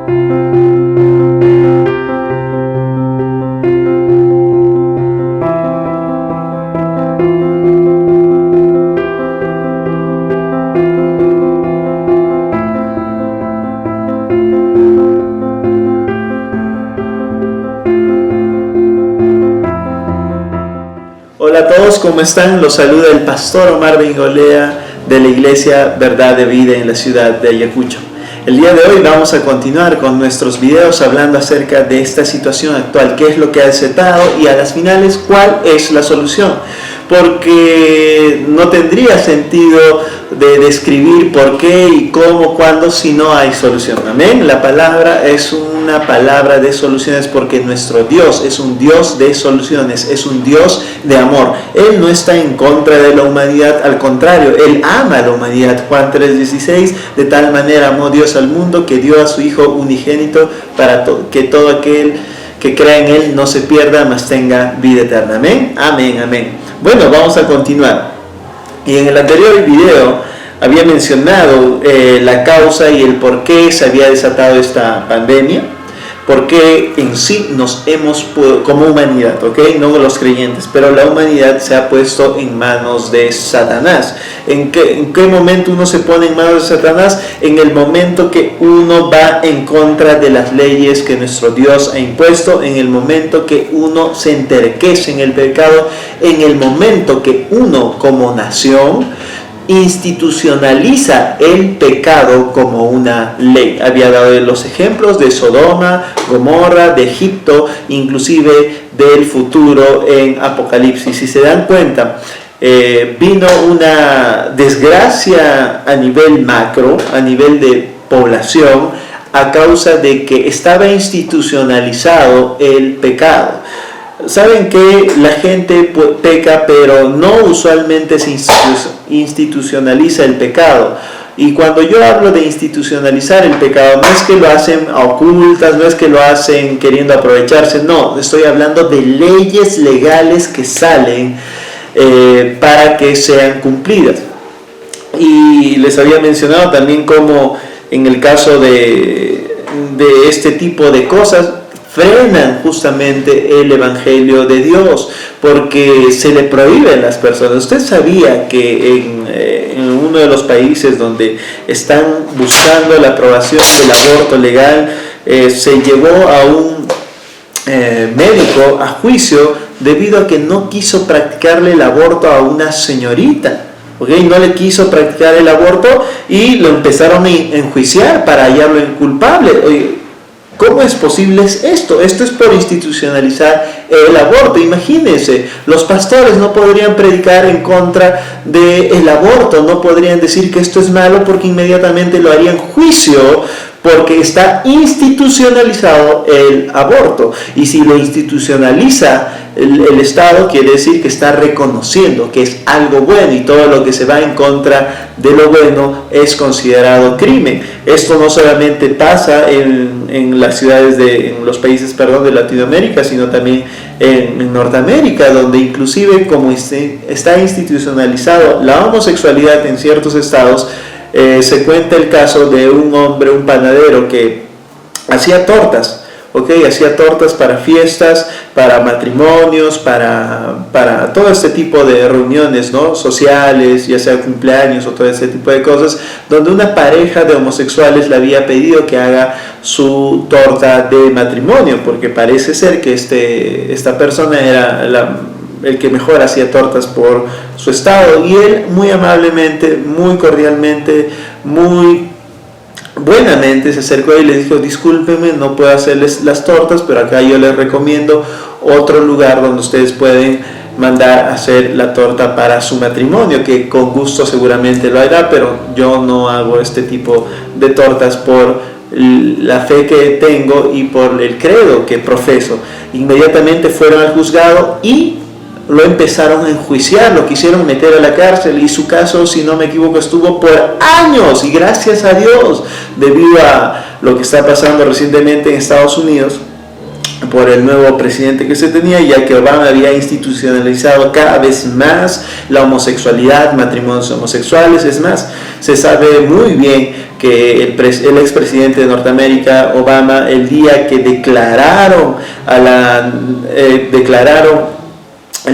Hola a todos, ¿cómo están? Los saluda el pastor Omar Bengolea de la Iglesia Verdad de Vida en la ciudad de Ayacucho. El día de hoy vamos a continuar con nuestros videos hablando acerca de esta situación actual, qué es lo que ha desatado y a las finales cuál es la solución. Porque no tendría sentido de describir por qué y cómo, cuándo, si no hay solución. Amén. La palabra es una palabra de soluciones porque nuestro Dios es un Dios de soluciones, es un Dios de amor. Él no está en contra de la humanidad, al contrario, Él ama a la humanidad. Juan 3:16, de tal manera amó Dios al mundo que dio a su Hijo unigénito para que todo aquel que crea en Él no se pierda, mas tenga vida eterna. Amén, amén, amén. Bueno, vamos a continuar. Y en el anterior video había mencionado la causa y el por qué se había desatado esta pandemia, porque en sí nos hemos, como humanidad, ¿ok? No los creyentes, pero la humanidad se ha puesto en manos de Satanás. ¿En qué momento uno se pone en manos de Satanás? En el momento que uno va en contra de las leyes que nuestro Dios ha impuesto, en el momento que uno se enterquece en el pecado, en el momento que uno como nación institucionaliza el pecado como una ley. Había dado los ejemplos de Sodoma, Gomorra, de Egipto, inclusive del futuro en Apocalipsis. Si se dan cuenta, vino una desgracia a nivel macro, a nivel de población, a causa de que estaba institucionalizado el pecado. Saben que la gente peca, pero no usualmente se institucionaliza el pecado. Y cuando yo hablo de institucionalizar el pecado, no es que lo hacen a ocultas, no es que lo hacen queriendo aprovecharse, no, estoy hablando de leyes legales que salen para que sean cumplidas. Y les había mencionado también cómo en el caso de este tipo de cosas, frenan justamente el Evangelio de Dios, porque se le prohíbe a las personas. Usted sabía que en uno de los países donde están buscando la aprobación del aborto legal, se llevó a un médico a juicio debido a que no quiso practicarle el aborto a una señorita. ¿Okay? No le quiso practicar el aborto y lo empezaron a enjuiciar para hallarlo culpable. Oye, ¿cómo es posible esto? Esto es por institucionalizar el aborto. Imagínense, los pastores no podrían predicar en contra del aborto, no podrían decir que esto es malo porque inmediatamente lo harían juicio, porque está institucionalizado el aborto. Y si lo institucionaliza el Estado, quiere decir que está reconociendo que es algo bueno, y todo lo que se va en contra de lo bueno es considerado crimen. Esto no solamente pasa en las ciudades en los países de Latinoamérica, sino también en Norteamérica, donde inclusive como está institucionalizado la homosexualidad en ciertos estados. Se cuenta el caso de un hombre, un panadero, que hacía tortas, hacía tortas para fiestas, para matrimonios, para todo este tipo de reuniones, ¿no?, sociales, ya sea cumpleaños o todo este tipo de cosas, donde una pareja de homosexuales le había pedido que haga su torta de matrimonio, porque parece ser que esta persona era el que mejor hacía tortas por su estado, y él muy amablemente, muy cordialmente, muy buenamente se acercó y le dijo: discúlpenme, no puedo hacerles las tortas, pero acá yo les recomiendo otro lugar donde ustedes pueden mandar a hacer la torta para su matrimonio, que con gusto seguramente lo hará, pero yo no hago este tipo de tortas por la fe que tengo y por el credo que profeso. Inmediatamente fueron al juzgado y lo empezaron a enjuiciar, lo quisieron meter a la cárcel, y su caso, si no me equivoco, estuvo por años, y gracias a Dios, debido a lo que está pasando recientemente en Estados Unidos, por el nuevo presidente que se tenía, ya que Obama había institucionalizado cada vez más la homosexualidad, matrimonios homosexuales. Es más, se sabe muy bien que el expresidente de Norteamérica, Obama, el día que declararon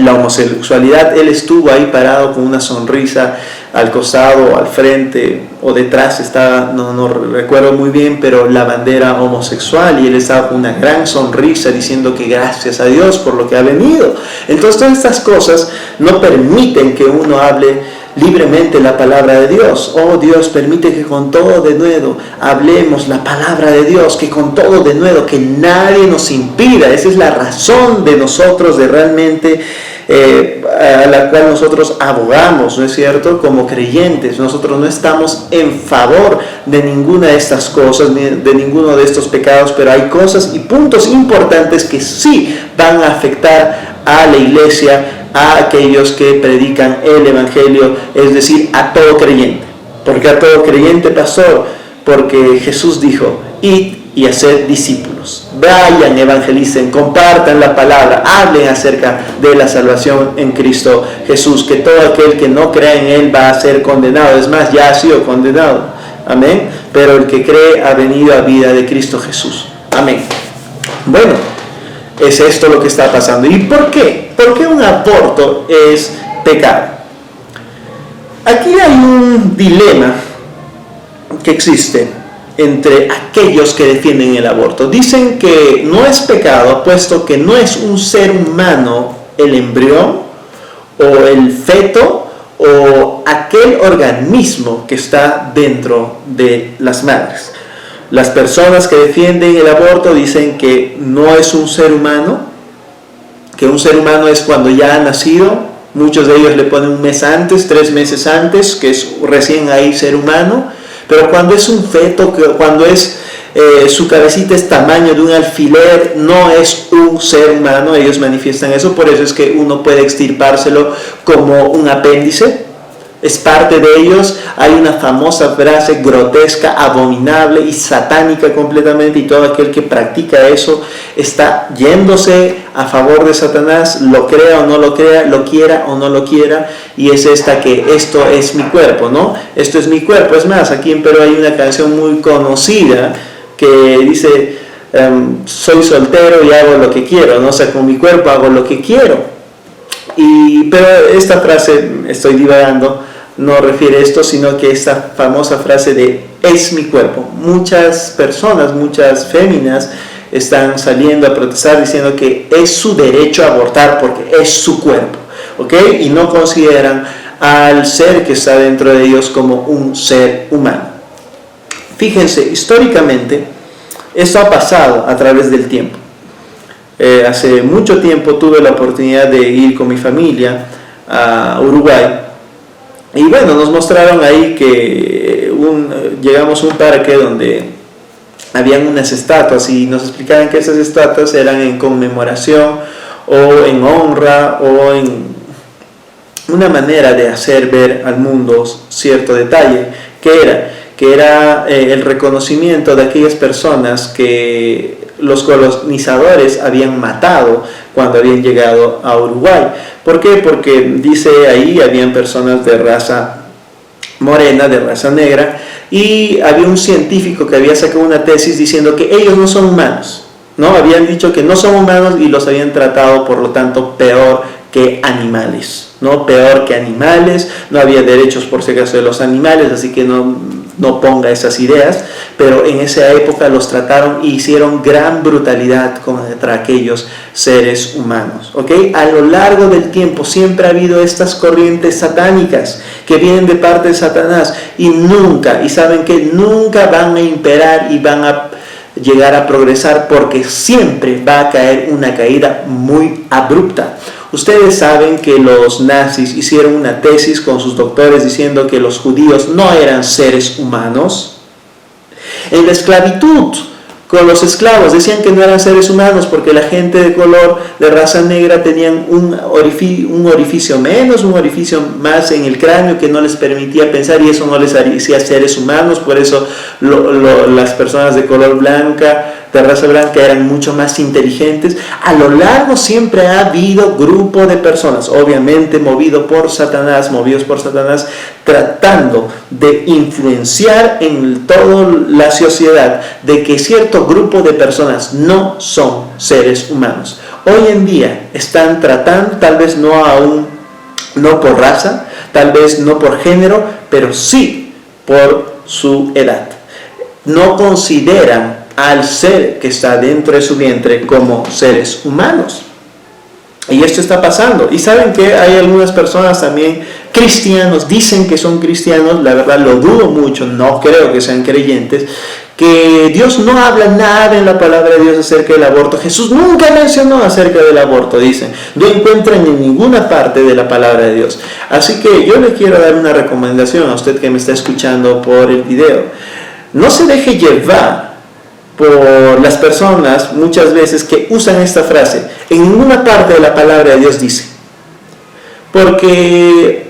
la homosexualidad, él estuvo ahí parado con una sonrisa al costado, al frente o detrás, estaba, no recuerdo muy bien, pero la bandera homosexual, y él estaba con una gran sonrisa diciendo que gracias a Dios por lo que ha venido. Entonces todas estas cosas no permiten que uno hable libremente la palabra de Dios. Oh, Dios permite que con todo denuedo hablemos la palabra de Dios, que con todo denuedo, que nadie nos impida. Esa es la razón de nosotros, de realmente a la cual nosotros abogamos, ¿no es cierto? Como creyentes, nosotros no estamos en favor de ninguna de estas cosas, ni de ninguno de estos pecados, pero hay cosas y puntos importantes que sí van a afectar a la iglesia, a aquellos que predican el evangelio, es decir, a todo creyente. ¿Por qué a todo creyente, pastor? Porque Jesús dijo: id y hacer discípulos, vayan, evangelicen, compartan la palabra, hablen acerca de la salvación en Cristo Jesús, que todo aquel que no crea en Él va a ser condenado, es más, ya ha sido condenado, amén, pero el que cree ha venido a vida de Cristo Jesús, amén. Bueno, es esto lo que está pasando. ¿Y por qué? ¿Por qué un aborto es pecado? Aquí hay un dilema que existe entre aquellos que defienden el aborto. Dicen que no es pecado, puesto que no es un ser humano el embrión o el feto o aquel organismo que está dentro de las madres. Las personas que defienden el aborto dicen que no es un ser humano, que un ser humano es cuando ya ha nacido. Muchos de ellos le ponen un mes antes, 3 meses antes, que es recién ahí ser humano. Pero cuando es un feto, cuando es su cabecita es tamaño de un alfiler, no es un ser humano. Ellos manifiestan eso, por eso es que uno puede extirpárselo como un apéndice. Es parte de ellos. Hay una famosa frase grotesca, abominable y satánica completamente, y todo aquel que practica eso está yéndose a favor de Satanás, lo crea o no lo crea, lo quiera o no lo quiera, y es esta que esto es mi cuerpo, ¿no? Esto es mi cuerpo. Es más, aquí en Perú hay una canción muy conocida que dice soy soltero y hago lo que quiero, ¿no? O sea, con mi cuerpo hago lo que quiero. Pero esta frase, estoy divagando, no refiere esto, sino que esta famosa frase de es mi cuerpo. Muchas personas, muchas féminas están saliendo a protestar diciendo que es su derecho a abortar porque es su cuerpo, ¿ok? Y no consideran al ser que está dentro de ellos como un ser humano. Fíjense, históricamente esto ha pasado a través del tiempo. Hace mucho tiempo tuve la oportunidad de ir con mi familia a Uruguay. Y bueno, nos mostraron ahí que llegamos a un parque donde habían unas estatuas y nos explicaban que esas estatuas eran en conmemoración o en honra o en una manera de hacer ver al mundo cierto detalle, que era el reconocimiento de aquellas personas que los colonizadores habían matado cuando habían llegado a Uruguay. ¿Por qué? Porque dice ahí, habían personas de raza morena, de raza negra, y había un científico que había sacado una tesis diciendo que ellos no son humanos, ¿no? Habían dicho que no son humanos y los habían tratado, por lo tanto, peor que animales, ¿no? Peor que animales, no había derechos por si acaso de los animales, así que no ponga esas ideas, pero en esa época los trataron y hicieron gran brutalidad contra aquellos seres humanos, ¿ok? A lo largo del tiempo siempre ha habido estas corrientes satánicas que vienen de parte de Satanás y saben que nunca van a imperar y van a llegar a progresar, porque siempre va a caer una caída muy abrupta. Ustedes saben que los nazis hicieron una tesis con sus doctores diciendo que los judíos no eran seres humanos. En la esclavitud, con los esclavos, decían que no eran seres humanos porque la gente de color, de raza negra, tenían un orificio menos, un orificio más en el cráneo que no les permitía pensar, y eso no les hacía seres humanos. Por eso las personas de color blanca de raza blanca eran mucho más inteligentes. A lo largo siempre ha habido grupo de personas, obviamente movidos por Satanás, tratando de influenciar en toda la sociedad de que cierto grupo de personas no son seres humanos. Hoy en día están tratando, tal vez no por raza, tal vez no por género, pero sí por su edad. No consideran al ser que está dentro de su vientre como seres humanos. Y esto está pasando. Y saben que hay algunas personas también, cristianos, dicen que son cristianos, la verdad lo dudo mucho, no creo que sean creyentes, que Dios no habla nada en la palabra de Dios acerca del aborto. Jesús nunca mencionó acerca del aborto, dicen. No encuentran en ninguna parte de la palabra de Dios. Así que yo le quiero dar una recomendación a usted que me está escuchando por el video. No se deje llevar por las personas muchas veces que usan esta frase. En ninguna parte de la palabra de Dios dice. Porque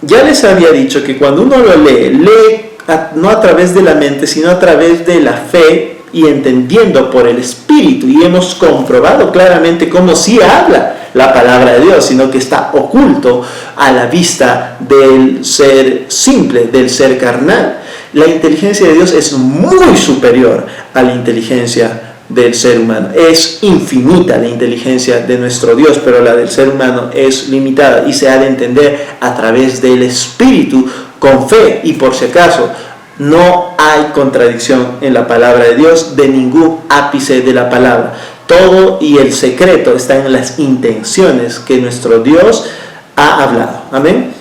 ya les había dicho que cuando uno lo lee no a través de la mente, sino a través de la fe y entendiendo por el Espíritu. Y hemos comprobado claramente cómo sí habla la palabra de Dios, sino que está oculto a la vista del ser simple, del ser carnal. La inteligencia de Dios es muy superior a la inteligencia del ser humano. Es infinita la inteligencia de nuestro Dios, pero la del ser humano es limitada y se ha de entender a través del Espíritu con fe. Y por si acaso, no hay contradicción en la palabra de Dios, de ningún ápice de la palabra. Todo y el secreto está en las intenciones que nuestro Dios ha hablado. Amén.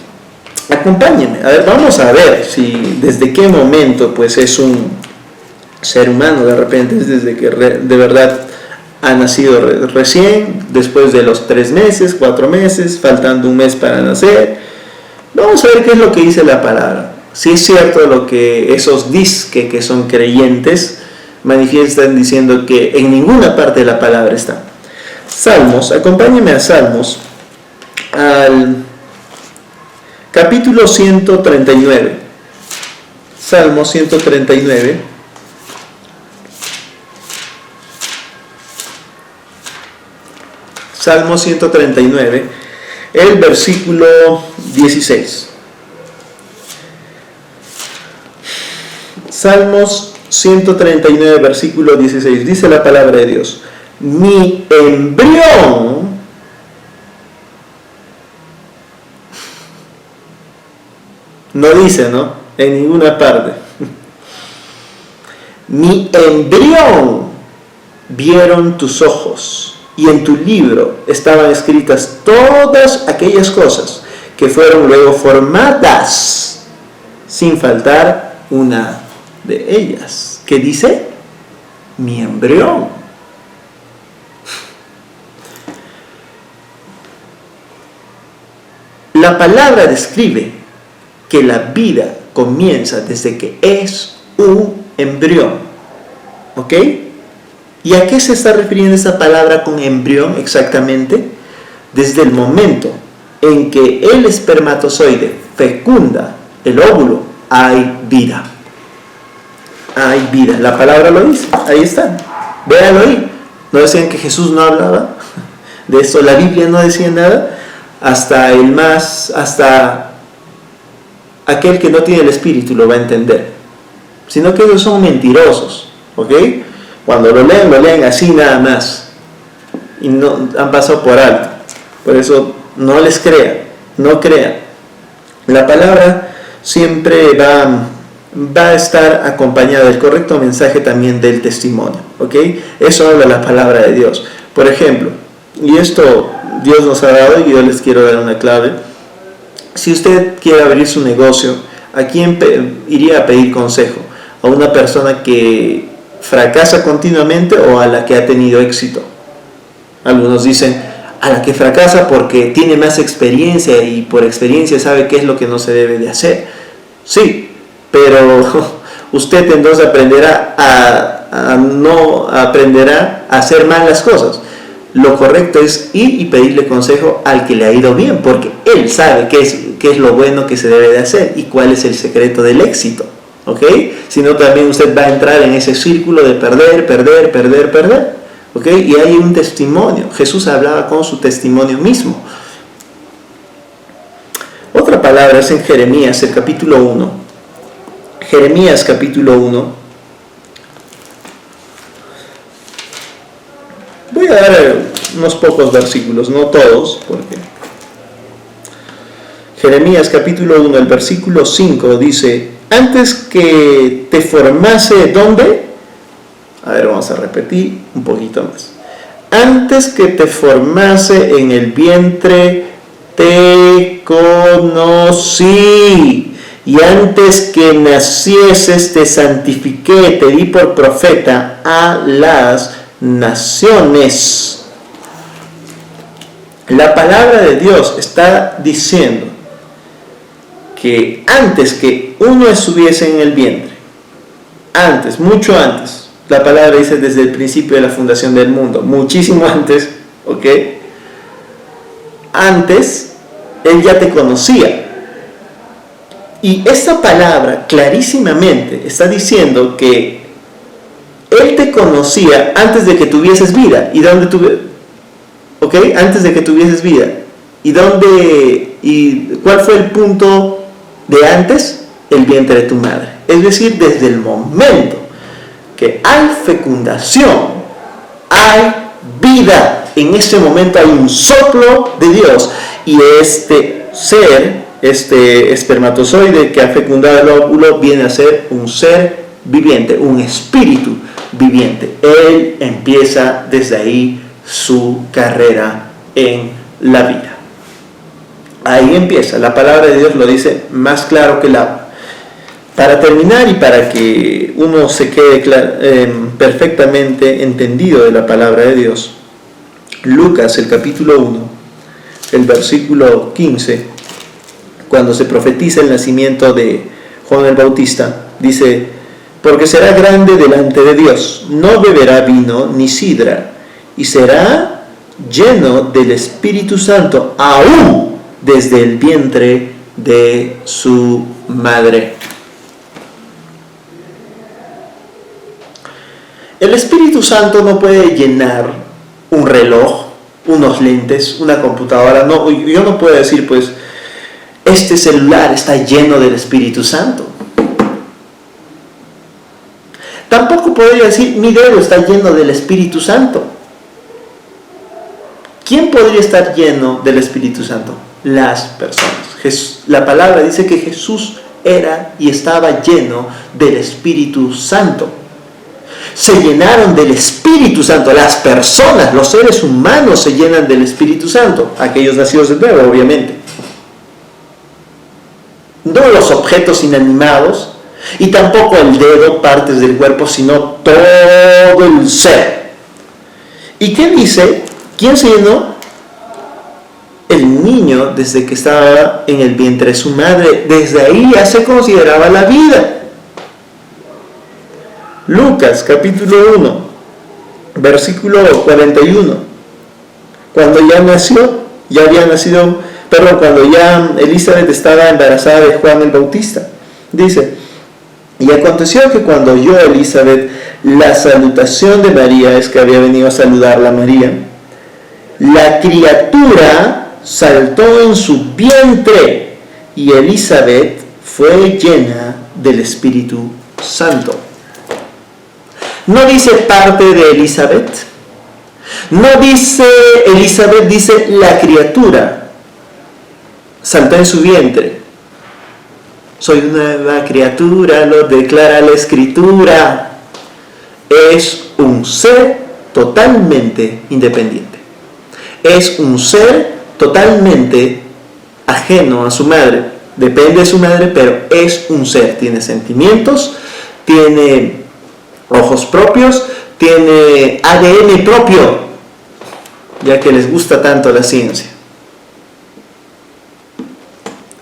Acompáñenme. A ver, vamos a ver si desde qué momento pues es un ser humano. De repente es desde que de verdad ha nacido recién, después de los 3 meses, 4 meses, faltando un mes para nacer. Vamos a ver qué es lo que dice la palabra. Si es cierto lo que esos disque que son creyentes manifiestan diciendo que en ninguna parte de la palabra está. Salmos, acompáñenme a Salmos, al capítulo 139. Salmo 139. Salmo 139, el versículo 16. Salmos 139, versículo 16. Dice la palabra de Dios: mi embrión no dice, ¿no? En ninguna parte. Mi embrión vieron tus ojos, y en tu libro estaban escritas todas aquellas cosas que fueron luego formadas, sin faltar una de ellas. ¿Qué dice? Mi embrión. La palabra describe que la vida comienza desde que es un embrión. ¿Ok? ¿Y a qué se está refiriendo esa palabra con embrión exactamente? Desde el momento en que el espermatozoide fecunda el óvulo, hay vida. Hay vida. La palabra lo dice. Ahí está. Véanlo ahí. ¿No decían que Jesús no hablaba de esto? La Biblia no decía nada. Hasta aquel que no tiene el Espíritu lo va a entender. Sino que ellos son mentirosos. ¿Ok? Cuando lo leen así nada más. Y no han pasado por alto. Por eso no les crean. No crean. La palabra siempre va a estar acompañada del correcto mensaje también del testimonio. ¿Ok? Eso habla la palabra de Dios. Por ejemplo, y esto Dios nos ha dado y yo les quiero dar una clave. Si usted quiere abrir su negocio, ¿a quién iría a pedir consejo? ¿A una persona que fracasa continuamente o a la que ha tenido éxito? Algunos dicen a la que fracasa porque tiene más experiencia y por experiencia sabe qué es lo que no se debe de hacer. Sí, pero usted entonces aprenderá a hacer mal las cosas. Lo correcto es ir y pedirle consejo al que le ha ido bien, porque él sabe qué es lo bueno que se debe de hacer y cuál es el secreto del éxito. ¿ok? Sino también usted va a entrar en ese círculo de perder, ¿ok? Y hay un testimonio. Jesús hablaba con su testimonio mismo. Otra palabra es en Jeremías, el capítulo 1. Jeremías capítulo 1. Voy a dar unos pocos versículos, no todos, porque Jeremías capítulo 1, el versículo 5 dice: antes que te formase, ¿dónde? A ver, vamos a repetir un poquito más. Antes que te formase en el vientre, te conocí. Y antes que nacieses, te santifiqué, te di por profeta a las naciones. La palabra de Dios está diciendo que antes que uno estuviese en el vientre, antes, mucho antes, la palabra dice desde el principio de la fundación del mundo, muchísimo antes, ¿ok? Antes, Él ya te conocía. Y esta palabra clarísimamente está diciendo que Él te conocía antes de que tuvieses vida. ¿Y dónde ¿ok? Antes de que tuvieses vida. ¿Y cuál fue el punto de antes? El vientre de tu madre. Es decir, desde el momento que hay fecundación, hay vida. En ese momento hay un soplo de Dios. Y este ser, este espermatozoide que ha fecundado el óvulo, viene a ser un ser viviente, un espíritu viviente. Él empieza desde ahí su carrera en la vida. Ahí empieza. La palabra de Dios lo dice más claro que el agua. Para terminar y para que uno se quede perfectamente entendido de la palabra de Dios, Lucas, el capítulo 1, el versículo 15, cuando se profetiza el nacimiento de Juan el Bautista, dice: porque será grande delante de Dios, no beberá vino ni sidra, y será lleno del Espíritu Santo, aún desde el vientre de su madre. El Espíritu Santo no puede llenar un reloj, unos lentes, una computadora. No, yo no puedo decir, pues, este celular está lleno del Espíritu Santo. Tampoco podría decir, mi dedo está lleno del Espíritu Santo. ¿Quién podría estar lleno del Espíritu Santo? Las personas. La palabra dice que Jesús era y estaba lleno del Espíritu Santo. Se llenaron del Espíritu Santo. Las personas, los seres humanos se llenan del Espíritu Santo. Aquellos nacidos de nuevo, obviamente. No los objetos inanimados, y tampoco el dedo, partes del cuerpo, sino todo el ser. ¿Y qué dice? ¿Quién se llenó? El niño, desde que estaba en el vientre de su madre. Desde ahí ya se consideraba la vida. Lucas capítulo 1, versículo 41. Cuando ya Elizabeth estaba embarazada de Juan el Bautista. Dice: y aconteció que cuando oyó Elizabeth la salutación de María, es que había venido a saludarla a María, la criatura saltó en su vientre, y Elizabeth fue llena del Espíritu Santo. No dice parte de Elizabeth, no dice Elizabeth, dice la criatura saltó en su vientre. Soy una nueva criatura, lo declara la Escritura. Es un ser totalmente independiente. Es un ser totalmente ajeno a su madre. Depende de su madre, pero es un ser. Tiene sentimientos, tiene ojos propios, tiene ADN propio, ya que les gusta tanto la ciencia.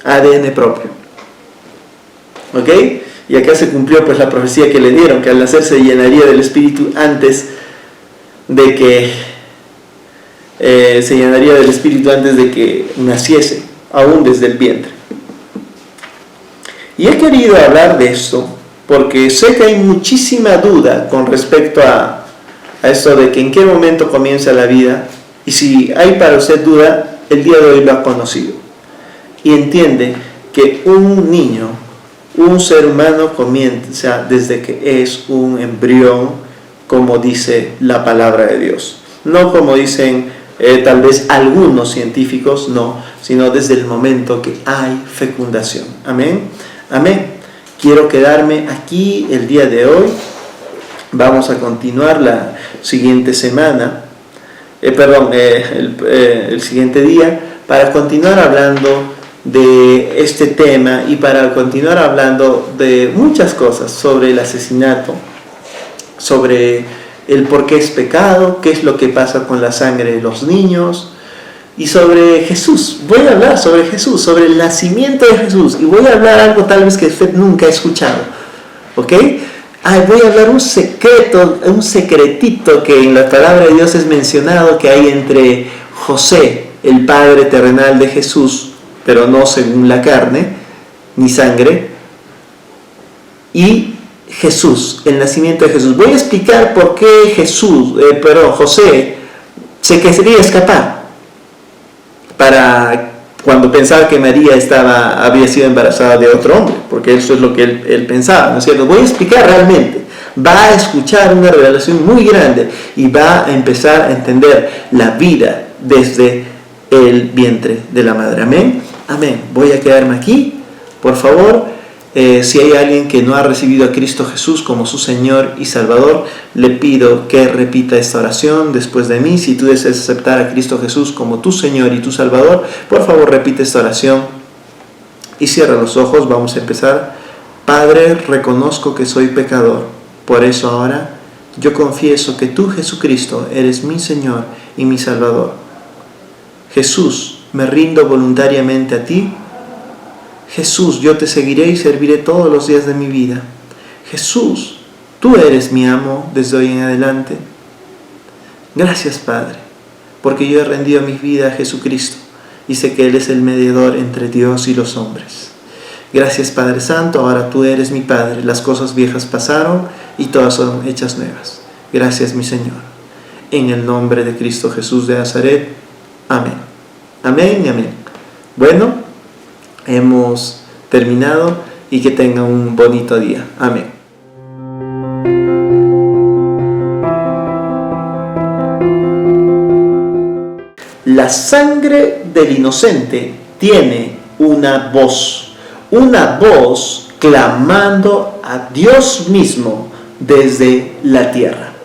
ADN propio. ¿Ok? Y acá se cumplió pues la profecía que le dieron, que al nacer se llenaría del Espíritu antes de que naciese, aún desde el vientre. Y he querido hablar de esto porque sé que hay muchísima duda con respecto a esto de que en qué momento comienza la vida, y si hay para usted duda, el día de hoy lo ha conocido y entiende que un niño, un ser humano comienza desde que es un embrión, como dice la palabra de Dios, no como dicen tal vez algunos científicos, no, sino desde el momento que hay fecundación. Amén, amén. Quiero quedarme aquí el día de hoy. Vamos a continuar la siguiente semana, el siguiente día, para continuar hablando de este tema y para continuar hablando de muchas cosas sobre el asesinato, sobre el por qué es pecado, qué es lo que pasa con la sangre de los niños y sobre Jesús. Voy a hablar sobre Jesús, sobre el nacimiento de Jesús, y voy a hablar algo tal vez que usted nunca ha escuchado, ¿ok? Voy a hablar un secretito que en la palabra de Dios es mencionado, que hay entre José, el padre terrenal de Jesús, pero no según la carne ni sangre, y Jesús, el nacimiento de Jesús. Voy a explicar por qué José se quería escapar para cuando pensaba que María había sido embarazada de otro hombre, porque eso es lo que él pensaba, ¿no es cierto? Voy a explicar realmente. Va a escuchar una revelación muy grande y va a empezar a entender la vida desde el vientre de la madre. Amén, amén. Voy a quedarme aquí, por favor. Si hay alguien que no ha recibido a Cristo Jesús como su Señor y Salvador, le pido que repita esta oración después de mí. Si tú deseas aceptar a Cristo Jesús como tu Señor y tu Salvador, por favor repite esta oración y cierra los ojos. Vamos a empezar. Padre, reconozco que soy pecador, por eso ahora yo confieso que tú, Jesucristo, eres mi Señor y mi Salvador. Jesús, me rindo voluntariamente a ti. Jesús, yo te seguiré y serviré todos los días de mi vida. Jesús, tú eres mi amo desde hoy en adelante. Gracias, Padre, porque yo he rendido mi vida a Jesucristo y sé que Él es el mediador entre Dios y los hombres. Gracias, Padre Santo, ahora tú eres mi Padre. Las cosas viejas pasaron y todas son hechas nuevas. Gracias, mi Señor. En el nombre de Cristo Jesús de Nazaret. Amén. Amén y amén. Bueno, hemos terminado y que tengan un bonito día. Amén. La sangre del inocente tiene una voz clamando a Dios mismo desde la tierra.